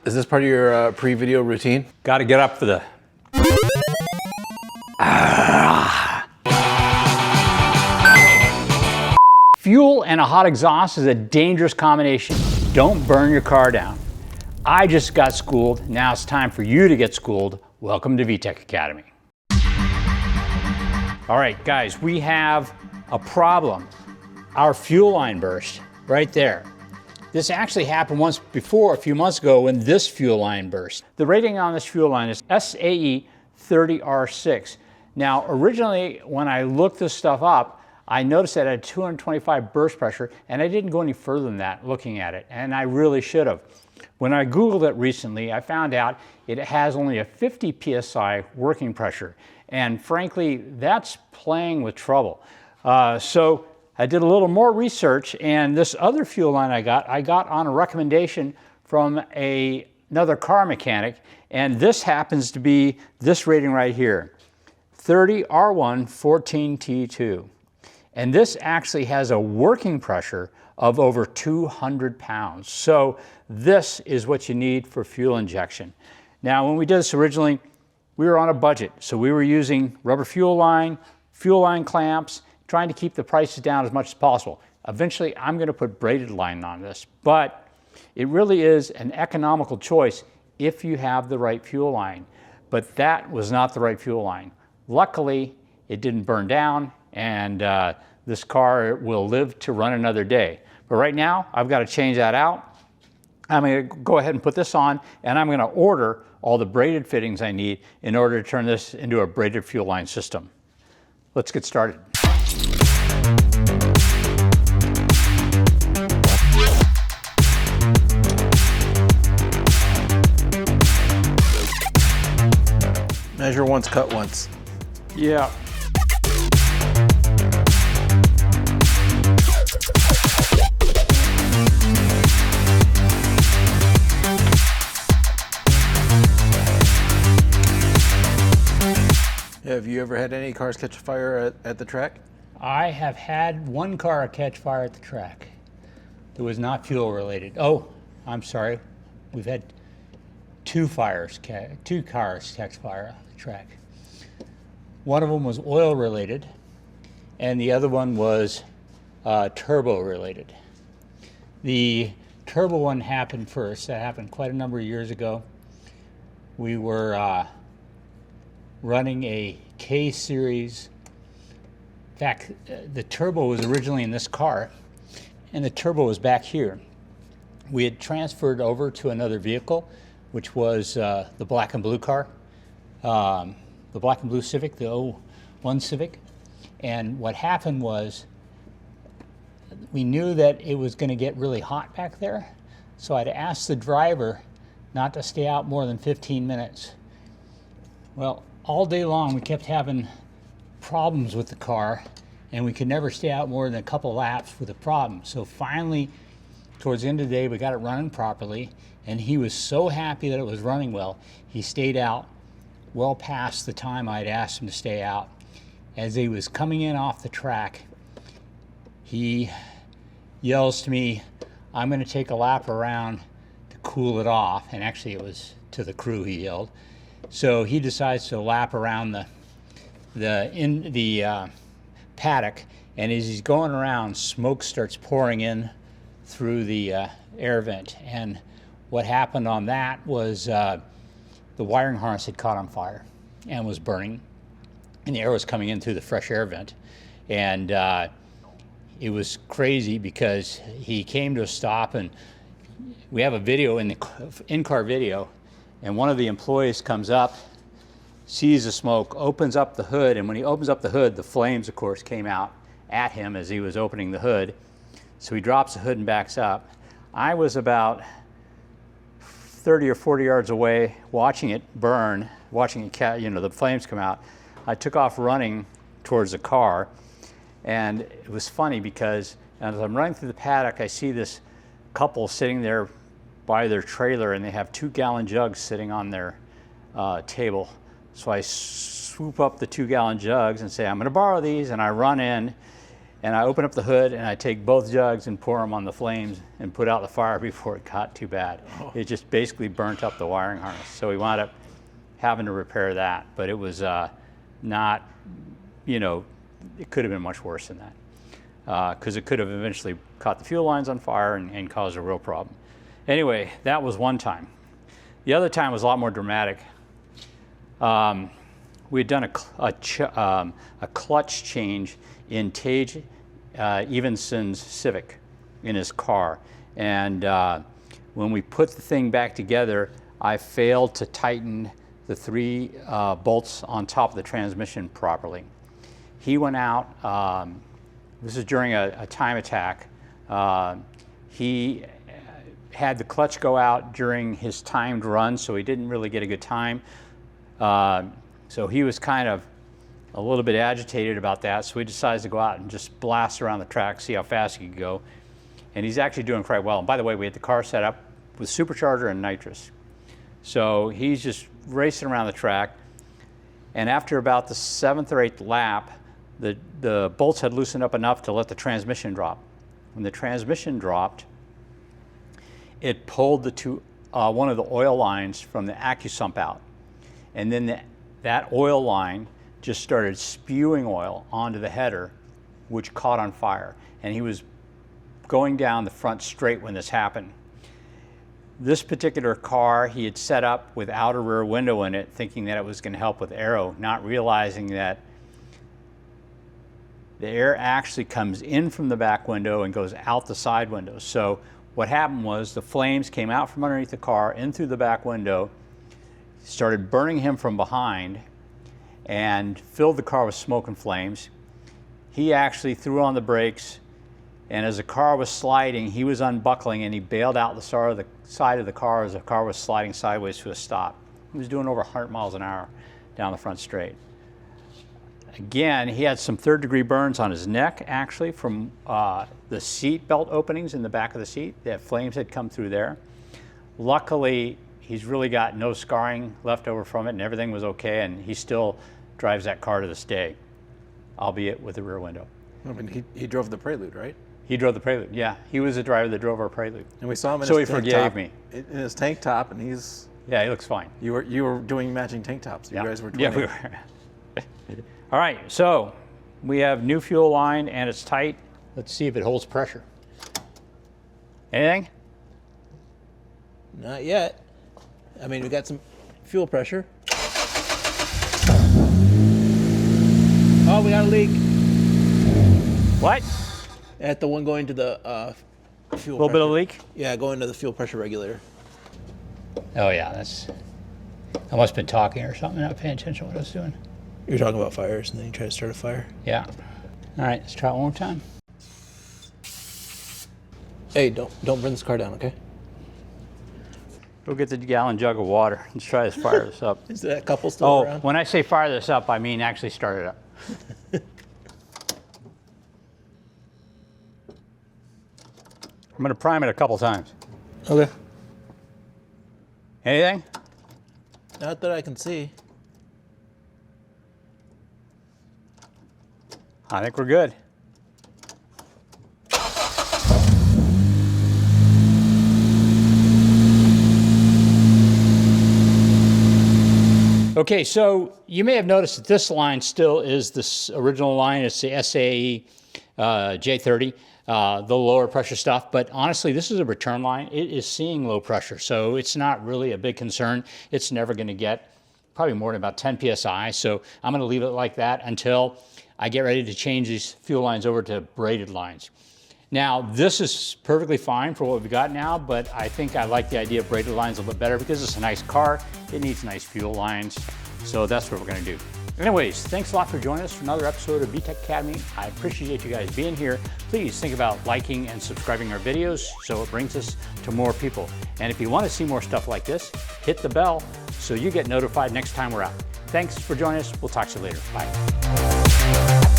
Is this part of your pre-video routine? Got to get up for the... Fuel and a hot exhaust is a dangerous combination. Don't burn your car down. I just got schooled. Now it's time for you to get schooled. Welcome to VTEC Academy. All right, guys, we have a problem. Our fuel line burst right there. This actually happened once before, a few months ago, when this fuel line burst. The rating on this fuel line is SAE 30R6. Now, originally, when I looked this stuff up, I noticed that it had 225 burst pressure, and I didn't go any further than that looking at it, and I really should have. When I Googled it recently, I found out it has only a 50 PSI working pressure, and frankly, that's playing with trouble. So I did a little more research, and this other fuel line I got on a recommendation from another car mechanic, and this happens to be this rating right here, 30R1 14T2. And this actually has a working pressure of over 200 pounds. So this is what you need for fuel injection. Now, when we did this originally, we were on a budget. So we were using rubber fuel line clamps, trying to keep the prices down as much as possible. Eventually, I'm going to put braided line on this, but it really is an economical choice if you have the right fuel line. But that was not the right fuel line. Luckily, it didn't burn down, and this car will live to run another day. But right now, I've got to change that out. I'm going to go ahead and put this on, and I'm going to order all the braided fittings I need in order to turn this into a braided fuel line system. Let's get started. Measure once, cut once. Yeah. Have you ever had any cars catch fire at the track? I have had one car catch fire at the track. It was not fuel related. Oh, I'm sorry. We've had two cars catch fire on the track. One of them was oil related, and the other one was turbo related. The turbo one happened first. That happened quite a number of years ago. We were running a K-series. In fact, the turbo was originally in this car, and the turbo was back here. We had transferred over to another vehicle, which was the black and blue car, the black and blue Civic, the 01 Civic. And what happened was we knew that it was going to get really hot back there, so I'd asked the driver not to stay out more than 15 minutes. Well, all day long we kept having problems with the car, and we could never stay out more than a couple laps with a problem. So finally, towards the end of the day, we got it running properly, and he was so happy that it was running well, he stayed out well past the time I'd asked him to stay out. As he was coming in off the track, he yells to me, "I'm going to take a lap around to cool it off." And actually it was to the crew he yelled. So he decides to lap around the paddock, and as he's going around, smoke starts pouring in through the air vent. And what happened on that was the wiring harness had caught on fire and was burning, and the air was coming in through the fresh air vent. And it was crazy because he came to a stop, and we have a video in-car video, and one of the employees comes up, sees the smoke, opens up the hood, and when he opens up the hood, the flames, of course, came out at him as he was opening the hood. So he drops the hood and backs up. I was about 30 or 40 yards away watching it burn, watching it, the flames come out. I took off running towards the car, and it was funny because as I'm running through the paddock, I see this couple sitting there by their trailer, and they have 2-gallon jugs sitting on their table. So I swoop up the 2-gallon jugs and say, "I'm going to borrow these," and I run in, and I open up the hood and I take both jugs and pour them on the flames and put out the fire before it got too bad. It just basically burnt up the wiring harness. So we wound up having to repair that, but it was not, you know, it could have been much worse than that, because it could have eventually caught the fuel lines on fire and caused a real problem. Anyway, that was one time. The other time was a lot more dramatic. We had done a clutch change in Tage Evenson's Civic in his car. And when we put the thing back together, I failed to tighten the 3 bolts on top of the transmission properly. He went out, this is during a time attack. He had the clutch go out during his timed run, so he didn't really get a good time. So he was kind of a little bit agitated about that, so he decides to go out and just blast around the track, see how fast he could go. And he's actually doing quite well. And by the way, we had the car set up with supercharger and nitrous. So he's just racing around the track. And after about the 7th or 8th lap, the bolts had loosened up enough to let the transmission drop. When the transmission dropped, it pulled one of the oil lines from the AccuSump out. And then that oil line just started spewing oil onto the header, which caught on fire. And he was going down the front straight when this happened. This particular car he had set up without a rear window in it, thinking that it was going to help with aero, not realizing that the air actually comes in from the back window and goes out the side window. So what happened was the flames came out from underneath the car, in through the back window, started burning him from behind, and filled the car with smoke and flames. He actually threw on the brakes, and as the car was sliding, he was unbuckling and he bailed out the side of the car as the car was sliding sideways to a stop. He was doing over 100 miles an hour down the front straight. Again, he had some 3rd-degree burns on his neck, actually, from the seat belt openings in the back of the seat. That flames had come through there. Luckily, he's really got no scarring left over from it, and everything was okay, and he still drives that car to this day, albeit with the rear window. I mean, he drove the Prelude, right? He drove the Prelude, yeah. He was the driver that drove our Prelude. And we saw him in so his he tank forgave top, me. in his tank top, and he's... Yeah, he looks fine. You were doing matching tank tops. You guys were twinning. Yeah, we were. All right, so we have new fuel line, and it's tight. Let's see if it holds pressure. Anything? Not yet. I mean, we got some fuel pressure. Oh, we got a leak. What? At the one going to the fuel A little pressure. bit of leak? Yeah, going to the fuel pressure regulator. Oh, yeah, I must have been talking or something, not paying attention to what I was doing. You're talking about fires, and then you try to start a fire. Yeah. All right, let's try it one more time. Hey, don't burn this car down, okay? Go get the gallon jug of water. Let's try to fire this up. Is that couple still around? When I say fire this up, I mean actually start it up. I'm going to prime it a couple times. Okay. Anything? Not that I can see. I think we're good. Okay, so you may have noticed that this line still is this original line. It's the SAE J30, the lower pressure stuff. But honestly, this is a return line. It is seeing low pressure, so it's not really a big concern. It's never going to get probably more than about 10 PSI. So I'm going to leave it like that until I get ready to change these fuel lines over to braided lines. Now, this is perfectly fine for what we've got now, but I think I like the idea of braided lines a little bit better because it's a nice car. It needs nice fuel lines, so that's what we're gonna do. Anyways, thanks a lot for joining us for another episode of VTEC Academy. I appreciate you guys being here. Please think about liking and subscribing our videos so it brings us to more people. And if you wanna see more stuff like this, hit the bell so you get notified next time we're out. Thanks for joining us. We'll talk to you later. Bye.